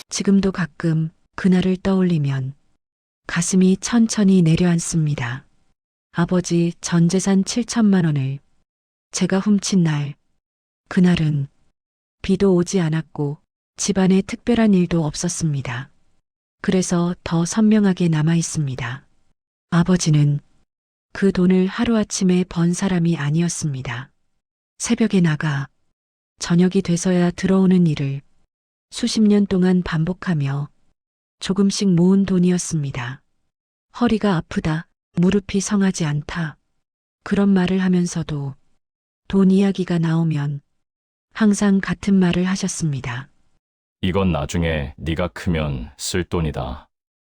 지금도 가끔 그날을 떠올리면 가슴이 천천히 내려앉습니다. 아버지 전 재산 7천만 원을 제가 훔친 날, 그날은 비도 오지 않았고 집안에 특별한 일도 없었습니다. 그래서 더 선명하게 남아 있습니다. 아버지는 그 돈을 하루아침에 번 사람이 아니었습니다. 새벽에 나가 저녁이 돼서야 들어오는 일을 수십 년 동안 반복하며 조금씩 모은 돈이었습니다. 허리가 아프다, 무릎이 성하지 않다. 그런 말을 하면서도 돈 이야기가 나오면 항상 같은 말을 하셨습니다. 이건 나중에 네가 크면 쓸 돈이다.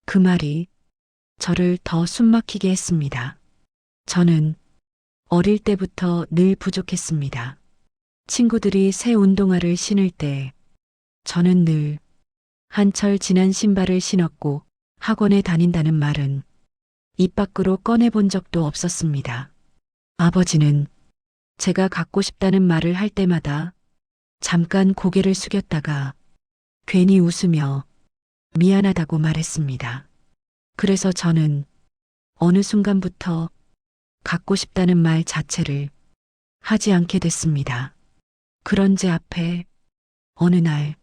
그 말이 저를 더 숨막히게 했습니다. 저는 어릴 때부터 늘 부족했습니다. 친구들이 새 운동화를 신을 때 저는 늘 한철 지난 신발을 신었고 학원에 다닌다는 말은 입 밖으로 꺼내본 적도 없었습니다. 아버지는 제가 갖고 싶다는 말을 할 때마다 잠깐 고개를 숙였다가 괜히 웃으며 미안하다고 말했습니다. 그래서 저는 어느 순간부터 갖고 싶다는 말 자체를 하지 않게 됐습니다. 그런 제 앞에 어느 날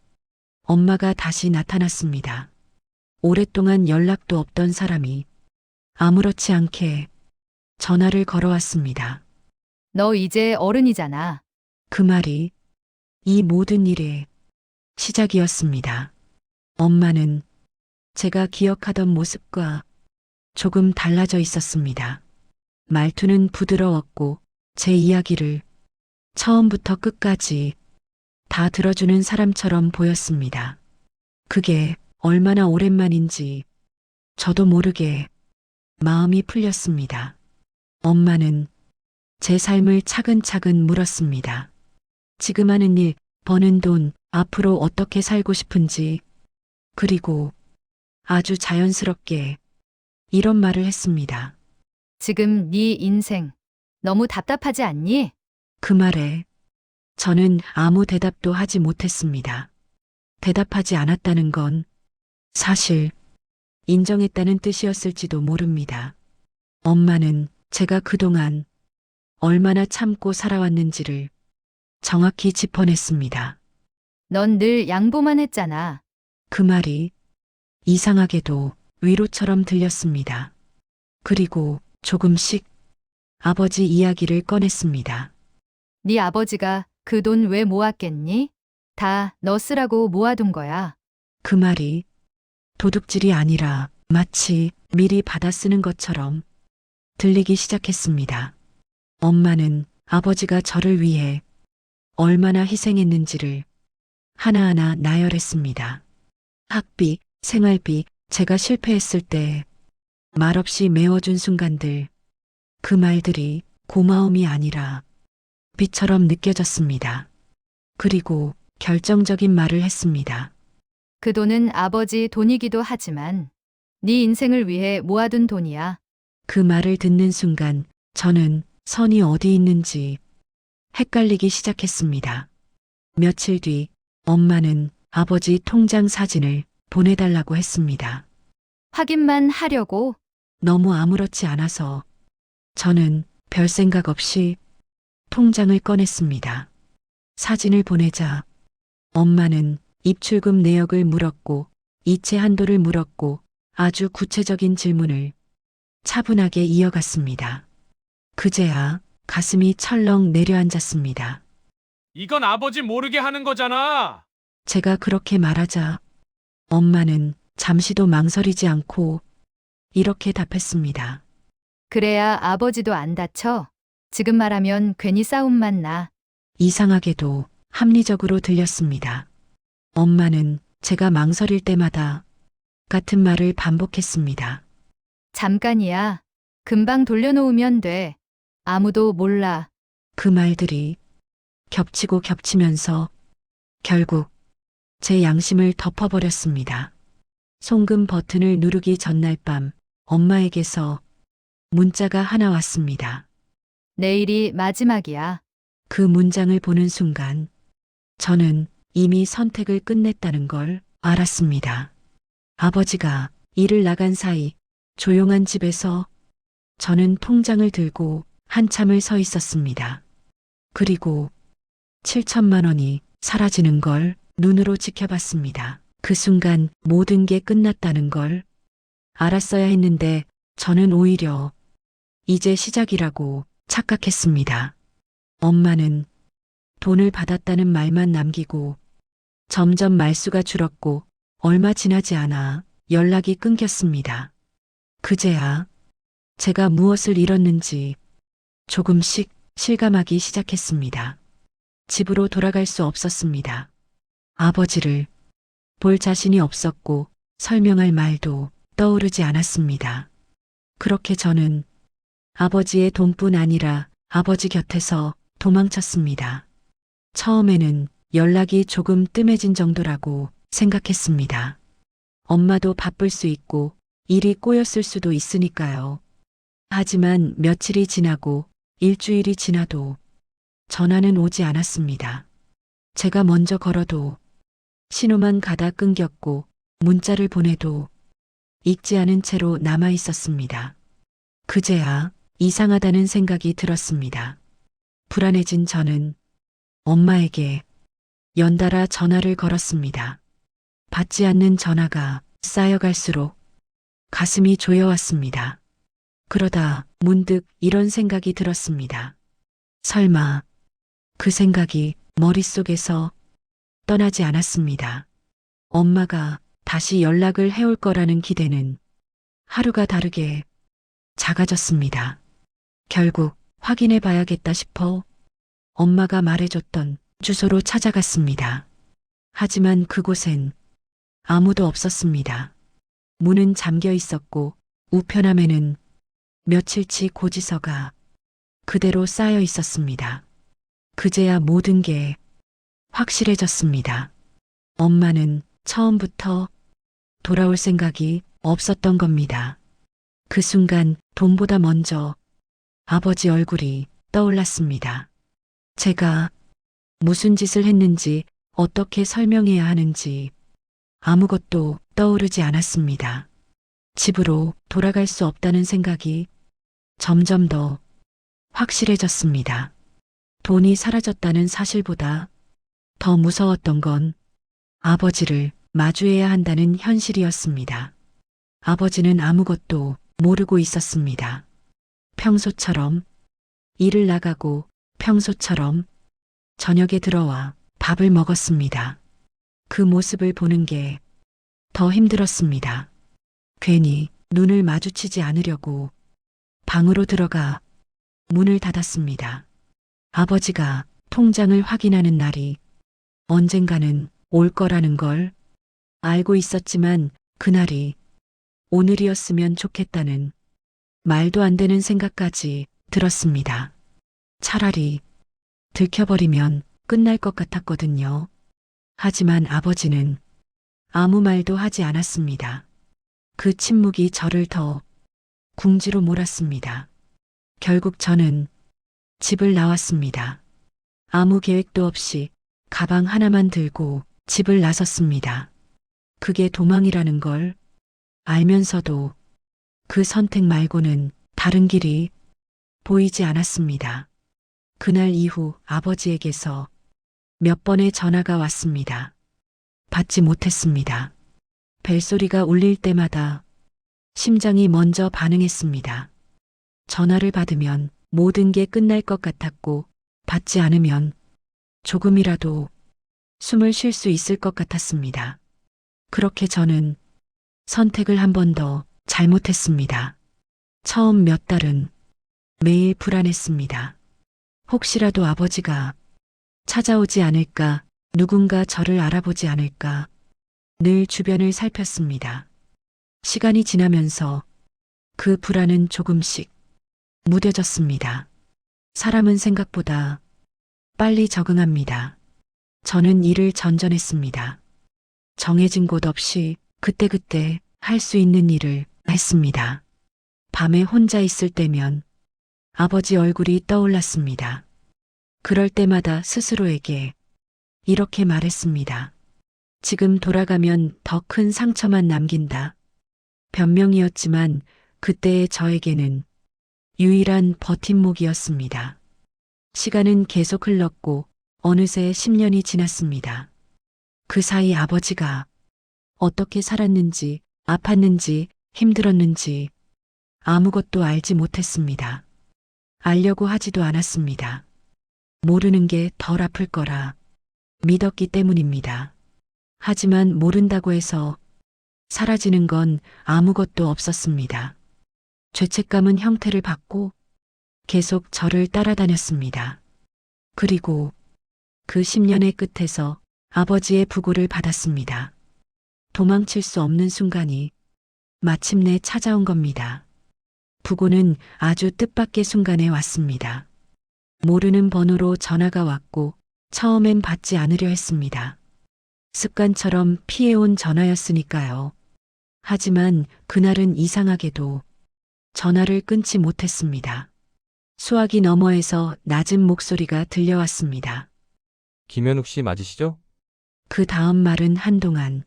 엄마가 다시 나타났습니다. 오랫동안 연락도 없던 사람이 아무렇지 않게 전화를 걸어왔습니다. 너 이제 어른이잖아. 그 말이 이 모든 일의 시작이었습니다. 엄마는 제가 기억하던 모습과 조금 달라져 있었습니다. 말투는 부드러웠고 제 이야기를 처음부터 끝까지 다 들어주는 사람처럼 보였습니다. 그게 얼마나 오랜만인지 저도 모르게 마음이 풀렸습니다. 엄마는 제 삶을 차근차근 물었습니다. 지금 하는 일, 버는 돈, 앞으로 어떻게 살고 싶은지, 그리고 아주 자연스럽게 이런 말을 했습니다. 지금 네 인생 너무 답답하지 않니? 그 말에 저는 아무 대답도 하지 못했습니다. 대답하지 않았다는 건 사실 인정했다는 뜻이었을지도 모릅니다. 엄마는 제가 그동안 얼마나 참고 살아왔는지를 정확히 짚어냈습니다. 넌 늘 양보만 했잖아. 그 말이 이상하게도 위로처럼 들렸습니다. 그리고 조금씩 아버지 이야기를 꺼냈습니다. 네 아버지가 그 돈 왜 모았겠니? 다 너 쓰라고 모아둔 거야. 그 말이 도둑질이 아니라 마치 미리 받아 쓰는 것처럼 들리기 시작했습니다. 엄마는 아버지가 저를 위해 얼마나 희생했는지를 하나하나 나열했습니다. 학비, 생활비, 제가 실패했을 때 말없이 메워준 순간들, 그 말들이 고마움이 아니라 빚처럼 느껴졌습니다. 그리고 결정적인 말을 했습니다. 그 돈은 아버지 돈이기도 하지만 네 인생을 위해 모아둔 돈이야. 그 말을 듣는 순간 저는 선이 어디 있는지 헷갈리기 시작했습니다. 며칠 뒤 엄마는 아버지 통장 사진을 보내달라고 했습니다. 확인만 하려고. 너무 아무렇지 않아서 저는 별 생각 없이 통장을 꺼냈습니다. 사진을 보내자 엄마는 입출금 내역을 물었고 이체 한도를 물었고 아주 구체적인 질문을 차분하게 이어갔습니다. 그제야 가슴이 철렁 내려앉았습니다. 이건 아버지 모르게 하는 거잖아. 제가 그렇게 말하자 엄마는 잠시도 망설이지 않고 이렇게 답했습니다. 그래야 아버지도 안 다쳐. 지금 말하면 괜히 싸움만 나. 이상하게도 합리적으로 들렸습니다. 엄마는 제가 망설일 때마다 같은 말을 반복했습니다. 잠깐이야. 금방 돌려놓으면 돼. 아무도 몰라. 그 말들이 겹치고 겹치면서 결국 제 양심을 덮어버렸습니다. 송금 버튼을 누르기 전날 밤 엄마에게서 문자가 하나 왔습니다. 내일이 마지막이야. 그 문장을 보는 순간 저는 이미 선택을 끝냈다는 걸 알았습니다. 아버지가 일을 나간 사이 조용한 집에서 저는 통장을 들고 한참을 서 있었습니다. 그리고 7천만 원이 사라지는 걸 눈으로 지켜봤습니다. 그 순간 모든 게 끝났다는 걸 알았어야 했는데 저는 오히려 이제 시작이라고 착각했습니다. 엄마는 돈을 받았다는 말만 남기고 점점 말수가 줄었고 얼마 지나지 않아 연락이 끊겼습니다. 그제야 제가 무엇을 잃었는지 조금씩 실감하기 시작했습니다. 집으로 돌아갈 수 없었습니다. 아버지를 볼 자신이 없었고 설명할 말도 떠오르지 않았습니다. 그렇게 저는 아버지의 돈뿐 아니라 아버지 곁에서 도망쳤습니다. 처음에는 연락이 조금 뜸해진 정도라고 생각했습니다. 엄마도 바쁠 수 있고 일이 꼬였을 수도 있으니까요. 하지만 며칠이 지나고 일주일이 지나도 전화는 오지 않았습니다. 제가 먼저 걸어도 신호만 가다 끊겼고 문자를 보내도 읽지 않은 채로 남아 있었습니다. 그제야 이상하다는 생각이 들었습니다. 불안해진 저는 엄마에게 연달아 전화를 걸었습니다. 받지 않는 전화가 쌓여갈수록 가슴이 조여왔습니다. 그러다 문득 이런 생각이 들었습니다. 설마 그 생각이 머릿속에서 떠나지 않았습니다. 엄마가 다시 연락을 해올 거라는 기대는 하루가 다르게 작아졌습니다. 결국 확인해 봐야겠다 싶어 엄마가 말해줬던 주소로 찾아갔습니다. 하지만 그곳엔 아무도 없었습니다. 문은 잠겨 있었고 우편함에는 며칠치 고지서가 그대로 쌓여 있었습니다. 그제야 모든 게 확실해졌습니다. 엄마는 처음부터 돌아올 생각이 없었던 겁니다. 그 순간 돈보다 먼저 아버지 얼굴이 떠올랐습니다. 제가 무슨 짓을 했는지 어떻게 설명해야 하는지 아무것도 떠오르지 않았습니다. 집으로 돌아갈 수 없다는 생각이 점점 더 확실해졌습니다. 돈이 사라졌다는 사실보다 더 무서웠던 건 아버지를 마주해야 한다는 현실이었습니다. 아버지는 아무것도 모르고 있었습니다. 평소처럼 일을 나가고 평소처럼 저녁에 들어와 밥을 먹었습니다. 그 모습을 보는 게 더 힘들었습니다. 괜히 눈을 마주치지 않으려고 방으로 들어가 문을 닫았습니다. 아버지가 통장을 확인하는 날이 언젠가는 올 거라는 걸 알고 있었지만 그날이 오늘이었으면 좋겠다는 말도 안 되는 생각까지 들었습니다. 차라리 들켜버리면 끝날 것 같았거든요. 하지만 아버지는 아무 말도 하지 않았습니다. 그 침묵이 저를 더 궁지로 몰았습니다. 결국 저는 집을 나왔습니다. 아무 계획도 없이 가방 하나만 들고 집을 나섰습니다. 그게 도망이라는 걸 알면서도 그 선택 말고는 다른 길이 보이지 않았습니다. 그날 이후 아버지에게서 몇 번의 전화가 왔습니다. 받지 못했습니다. 벨소리가 울릴 때마다 심장이 먼저 반응했습니다. 전화를 받으면 모든 게 끝날 것 같았고 받지 않으면 조금이라도 숨을 쉴 수 있을 것 같았습니다. 그렇게 저는 선택을 한 번 더 잘못했습니다. 처음 몇 달은 매일 불안했습니다. 혹시라도 아버지가 찾아오지 않을까, 누군가 저를 알아보지 않을까, 늘 주변을 살폈습니다. 시간이 지나면서 그 불안은 조금씩 무뎌졌습니다. 사람은 생각보다 빨리 적응합니다. 저는 일을 전전했습니다. 정해진 곳 없이 그때그때 할 수 있는 일을 했습니다. 밤에 혼자 있을 때면 아버지 얼굴이 떠올랐습니다. 그럴 때마다 스스로에게 이렇게 말했습니다. 지금 돌아가면 더 큰 상처만 남긴다. 변명이었지만 그때의 저에게는 유일한 버팀목이었습니다. 시간은 계속 흘렀고 어느새 10년이 지났습니다. 그 사이 아버지가 어떻게 살았는지, 아팠는지, 힘들었는지 아무것도 알지 못했습니다. 알려고 하지도 않았습니다. 모르는 게 덜 아플 거라 믿었기 때문입니다. 하지만 모른다고 해서 사라지는 건 아무것도 없었습니다. 죄책감은 형태를 받고 계속 저를 따라다녔습니다. 그리고 그 10년의 끝에서 아버지의 부고를 받았습니다. 도망칠 수 없는 순간이 마침내 찾아온 겁니다. 부고는 아주 뜻밖의 순간에 왔습니다. 모르는 번호로 전화가 왔고 처음엔 받지 않으려 했습니다. 습관처럼 피해온 전화였으니까요. 하지만 그날은 이상하게도 전화를 끊지 못했습니다. 수화기 너머에서 낮은 목소리가 들려왔습니다. 김현욱 씨 맞으시죠? 그 다음 말은 한동안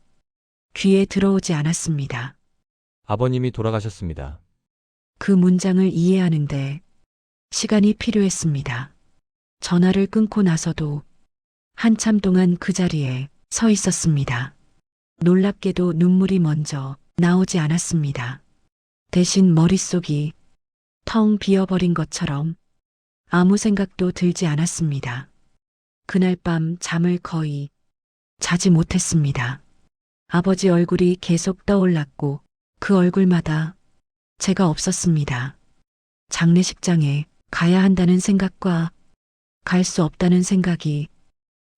귀에 들어오지 않았습니다. 아버님이 돌아가셨습니다. 그 문장을 이해하는데 시간이 필요했습니다. 전화를 끊고 나서도 한참 동안 그 자리에 서 있었습니다. 놀랍게도 눈물이 먼저 나오지 않았습니다. 대신 머릿속이 텅 비어버린 것처럼 아무 생각도 들지 않았습니다. 그날 밤 잠을 거의 자지 못했습니다. 아버지 얼굴이 계속 떠올랐고 그 얼굴마다 제가 없었습니다. 장례식장에 가야 한다는 생각과 갈 수 없다는 생각이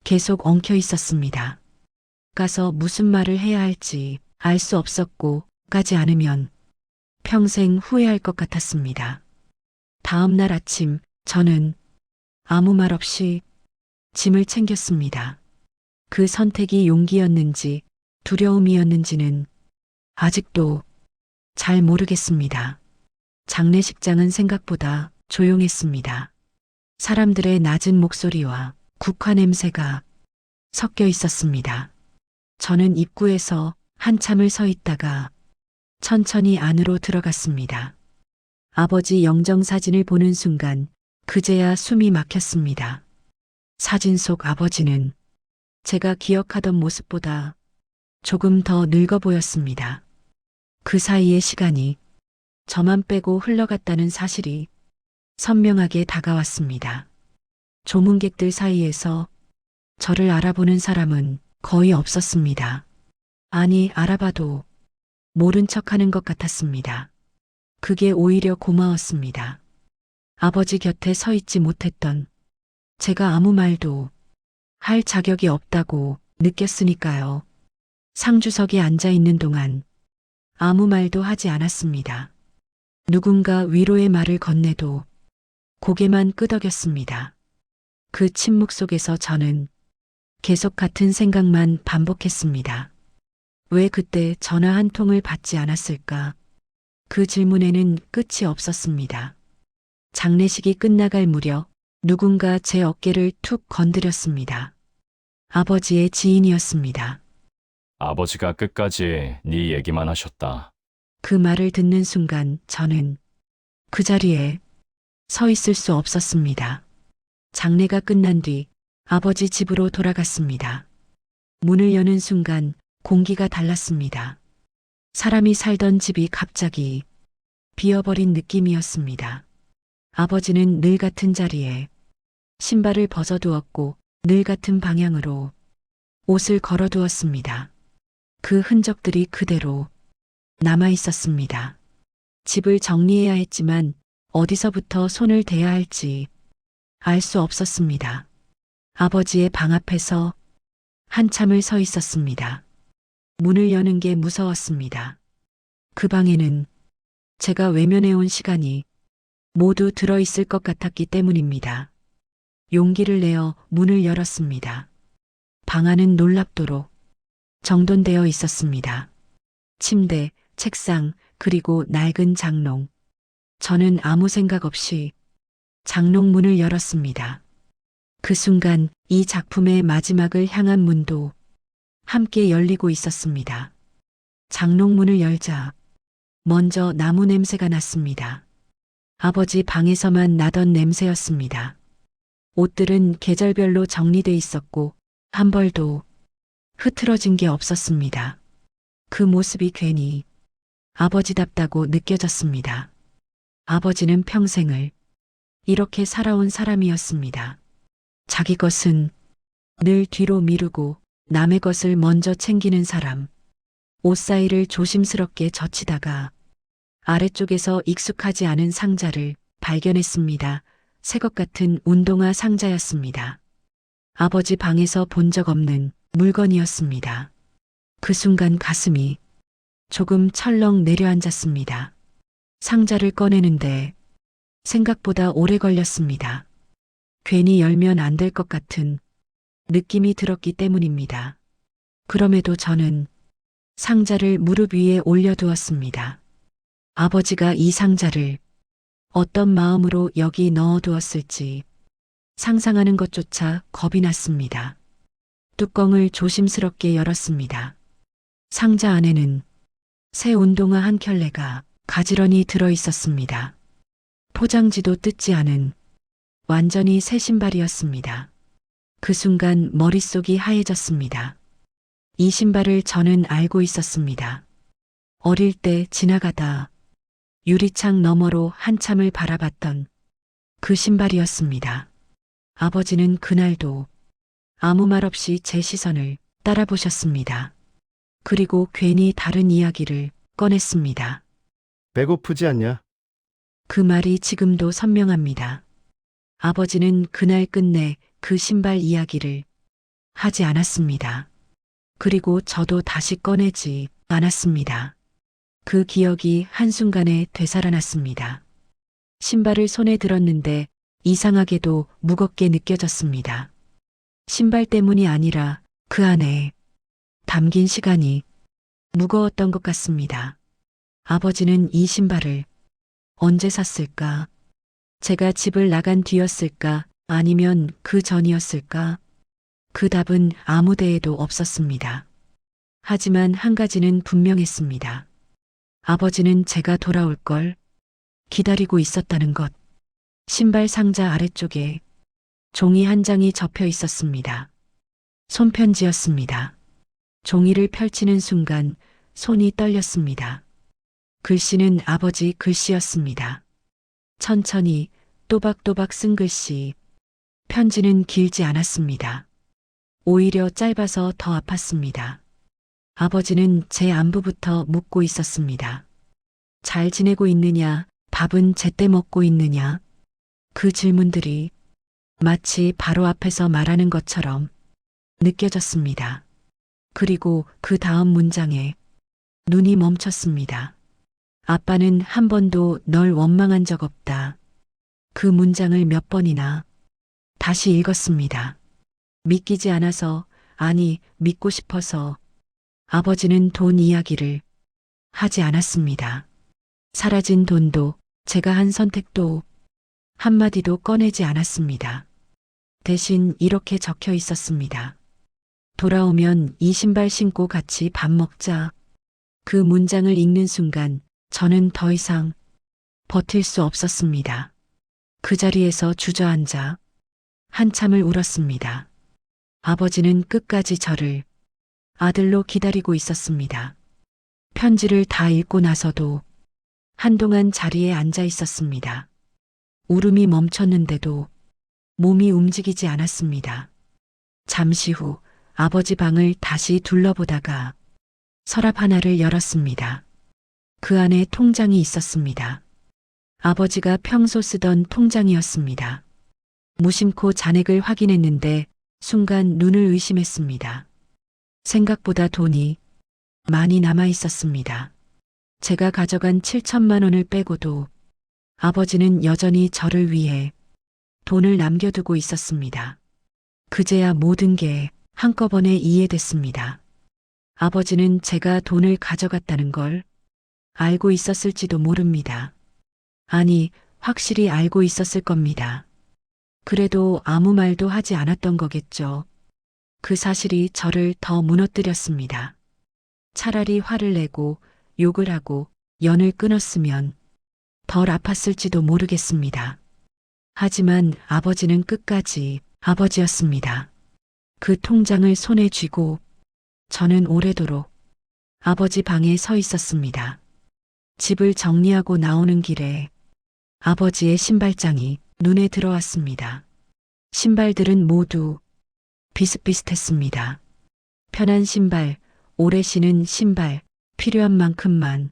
계속 엉켜 있었습니다. 가서 무슨 말을 해야 할지 알 수 없었고 가지 않으면 평생 후회할 것 같았습니다. 다음 날 아침 저는 아무 말 없이 짐을 챙겼습니다. 그 선택이 용기였는지 두려움이었는지는 아직도 잘 모르겠습니다. 장례식장은 생각보다 조용했습니다. 사람들의 낮은 목소리와 국화 냄새가 섞여 있었습니다. 저는 입구에서 한참을 서 있다가 천천히 안으로 들어갔습니다. 아버지 영정사진을 보는 순간 그제야 숨이 막혔습니다. 사진 속 아버지는 제가 기억하던 모습보다 조금 더 늙어 보였습니다. 그 사이의 시간이 저만 빼고 흘러갔다는 사실이 선명하게 다가왔습니다. 조문객들 사이에서 저를 알아보는 사람은 거의 없었습니다. 아니, 알아봐도 모른 척하는 것 같았습니다. 그게 오히려 고마웠습니다. 아버지 곁에 서 있지 못했던 제가 아무 말도 할 자격이 없다고 느꼈으니까요. 상주석에 앉아 있는 동안 아무 말도 하지 않았습니다. 누군가 위로의 말을 건네도 고개만 끄덕였습니다. 그 침묵 속에서 저는 계속 같은 생각만 반복했습니다. 왜 그때 전화 한 통을 받지 않았을까? 그 질문에는 끝이 없었습니다. 장례식이 끝나갈 무렵 누군가 제 어깨를 툭 건드렸습니다. 아버지의 지인이었습니다. 아버지가 끝까지 네 얘기만 하셨다. 그 말을 듣는 순간 저는 그 자리에 서 있을 수 없었습니다. 장례가 끝난 뒤 아버지 집으로 돌아갔습니다. 문을 여는 순간 공기가 달랐습니다. 사람이 살던 집이 갑자기 비어버린 느낌이었습니다. 아버지는 늘 같은 자리에 신발을 벗어두었고 늘 같은 방향으로 옷을 걸어두었습니다. 그 흔적들이 그대로 남아 있었습니다. 집을 정리해야 했지만 어디서부터 손을 대야 할지 알 수 없었습니다. 아버지의 방 앞에서 한참을 서 있었습니다. 문을 여는 게 무서웠습니다. 그 방에는 제가 외면해온 시간이 모두 들어있을 것 같았기 때문입니다. 용기를 내어 문을 열었습니다. 방 안은 놀랍도록 정돈되어 있었습니다. 침대, 책상, 그리고 낡은 장롱. 저는 아무 생각 없이 장롱 문을 열었습니다. 그 순간 이 작품의 마지막을 향한 문도 함께 열리고 있었습니다. 장롱문을 열자 먼저 나무 냄새가 났습니다. 아버지 방에서만 나던 냄새였습니다. 옷들은 계절별로 정리돼 있었고 한 벌도 흐트러진 게 없었습니다. 그 모습이 괜히 아버지답다고 느껴졌습니다. 아버지는 평생을 이렇게 살아온 사람이었습니다. 자기 것은 늘 뒤로 미루고 남의 것을 먼저 챙기는 사람. 옷 사이를 조심스럽게 젖히다가 아래쪽에서 익숙하지 않은 상자를 발견했습니다. 새것 같은 운동화 상자였습니다. 아버지 방에서 본 적 없는 물건이었습니다. 그 순간 가슴이 조금 철렁 내려앉았습니다. 상자를 꺼내는데 생각보다 오래 걸렸습니다. 괜히 열면 안 될 것 같은 느낌이 들었기 때문입니다. 그럼에도 저는 상자를 무릎 위에 올려두었습니다. 아버지가 이 상자를 어떤 마음으로 여기 넣어두었을지 상상하는 것조차 겁이 났습니다. 뚜껑을 조심스럽게 열었습니다. 상자 안에는 새 운동화 한 켤레가 가지런히 들어 있었습니다. 포장지도 뜯지 않은 완전히 새 신발이었습니다. 그 순간 머릿속이 하얘졌습니다. 이 신발을 저는 알고 있었습니다. 어릴 때 지나가다 유리창 너머로 한참을 바라봤던 그 신발이었습니다. 아버지는 그날도 아무 말 없이 제 시선을 따라보셨습니다. 그리고 괜히 다른 이야기를 꺼냈습니다. 배고프지 않냐? 그 말이 지금도 선명합니다. 아버지는 그날 끝내 그 신발 이야기를 하지 않았습니다. 그리고 저도 다시 꺼내지 않았습니다. 그 기억이 한순간에 되살아났습니다. 신발을 손에 들었는데 이상하게도 무겁게 느껴졌습니다. 신발 때문이 아니라 그 안에 담긴 시간이 무거웠던 것 같습니다. 아버지는 이 신발을 언제 샀을까? 제가 집을 나간 뒤였을까? 아니면 그 전이었을까? 그 답은 아무 데에도 없었습니다. 하지만 한 가지는 분명했습니다. 아버지는 제가 돌아올 걸 기다리고 있었다는 것. 신발 상자 아래쪽에 종이 한 장이 접혀 있었습니다. 손편지였습니다. 종이를 펼치는 순간 손이 떨렸습니다. 글씨는 아버지 글씨였습니다. 천천히 또박또박 쓴 글씨. 편지는 길지 않았습니다. 오히려 짧아서 더 아팠습니다. 아버지는 제 안부부터 묻고 있었습니다. 잘 지내고 있느냐, 밥은 제때 먹고 있느냐. 그 질문들이 마치 바로 앞에서 말하는 것처럼 느껴졌습니다. 그리고 그 다음 문장에 눈이 멈췄습니다. 아빠는 한 번도 널 원망한 적 없다. 그 문장을 몇 번이나 다시 읽었습니다. 믿기지 않아서, 아니, 믿고 싶어서. 아버지는 돈 이야기를 하지 않았습니다. 사라진 돈도, 제가 한 선택도 한마디도 꺼내지 않았습니다. 대신 이렇게 적혀 있었습니다. 돌아오면 이 신발 신고 같이 밥 먹자. 그 문장을 읽는 순간 저는 더 이상 버틸 수 없었습니다. 그 자리에서 주저앉아 한참을 울었습니다. 아버지는 끝까지 저를 아들로 기다리고 있었습니다. 편지를 다 읽고 나서도 한동안 자리에 앉아 있었습니다. 울음이 멈췄는데도 몸이 움직이지 않았습니다. 잠시 후 아버지 방을 다시 둘러보다가 서랍 하나를 열었습니다. 그 안에 통장이 있었습니다. 아버지가 평소 쓰던 통장이었습니다. 무심코 잔액을 확인했는데 순간 눈을 의심했습니다. 생각보다 돈이 많이 남아 있었습니다. 제가 가져간 7천만 원을 빼고도 아버지는 여전히 저를 위해 돈을 남겨두고 있었습니다. 그제야 모든 게 한꺼번에 이해됐습니다. 아버지는 제가 돈을 가져갔다는 걸 알고 있었을지도 모릅니다. 아니, 확실히 알고 있었을 겁니다. 그래도 아무 말도 하지 않았던 거겠죠. 그 사실이 저를 더 무너뜨렸습니다. 차라리 화를 내고 욕을 하고 연을 끊었으면 덜 아팠을지도 모르겠습니다. 하지만 아버지는 끝까지 아버지였습니다. 그 통장을 손에 쥐고 저는 오래도록 아버지 방에 서 있었습니다. 집을 정리하고 나오는 길에 아버지의 신발장이 눈에 들어왔습니다. 신발들은 모두 비슷비슷했습니다. 편한 신발, 오래 신은 신발, 필요한 만큼만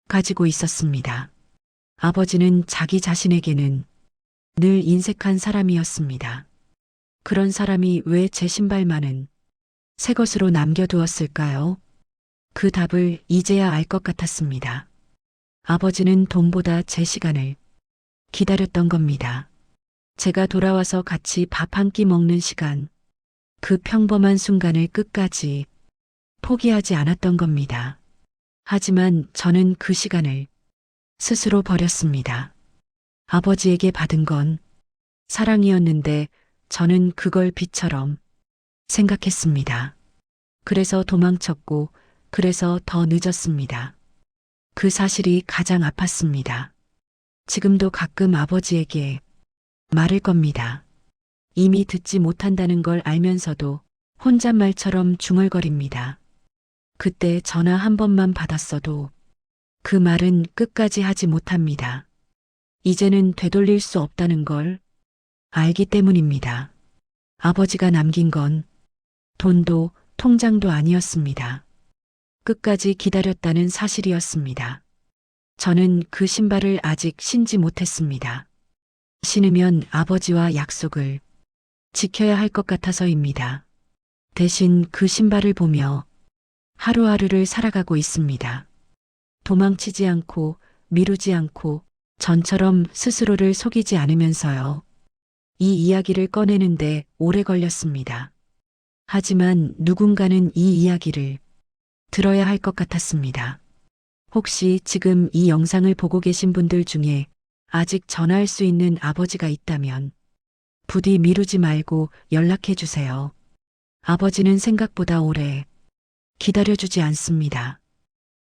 가지고 있었습니다. 아버지는 자기 자신에게는 늘 인색한 사람이었습니다. 그런 사람이 왜 제 신발만은 새 것으로 남겨두었을까요? 그 답을 이제야 알 것 같았습니다. 아버지는 돈보다 제 시간을 기다렸던 겁니다. 제가 돌아와서 같이 밥 한 끼 먹는 시간, 그 평범한 순간을 끝까지 포기하지 않았던 겁니다. 하지만 저는 그 시간을 스스로 버렸습니다. 아버지에게 받은 건 사랑이었는데 저는 그걸 빚처럼 생각했습니다. 그래서 도망쳤고, 그래서 더 늦었습니다. 그 사실이 가장 아팠습니다. 지금도 가끔 아버지에게 말을 겁니다. 이미 듣지 못한다는 걸 알면서도 혼잣말처럼 중얼거립니다. 그때 전화 한 번만 받았어도 그 말은 끝까지 하지 못합니다. 이제는 되돌릴 수 없다는 걸 알기 때문입니다. 아버지가 남긴 건 돈도 통장도 아니었습니다. 끝까지 기다렸다는 사실이었습니다. 저는 그 신발을 아직 신지 못했습니다. 신으면 아버지와 약속을 지켜야 할 것 같아서입니다. 대신 그 신발을 보며 하루하루를 살아가고 있습니다. 도망치지 않고 미루지 않고 전처럼 스스로를 속이지 않으면서요. 이 이야기를 꺼내는데 오래 걸렸습니다. 하지만 누군가는 이 이야기를 들어야 할 것 같았습니다. 혹시 지금 이 영상을 보고 계신 분들 중에 아직 전화할 수 있는 아버지가 있다면 부디 미루지 말고 연락해 주세요. 아버지는 생각보다 오래 기다려주지 않습니다.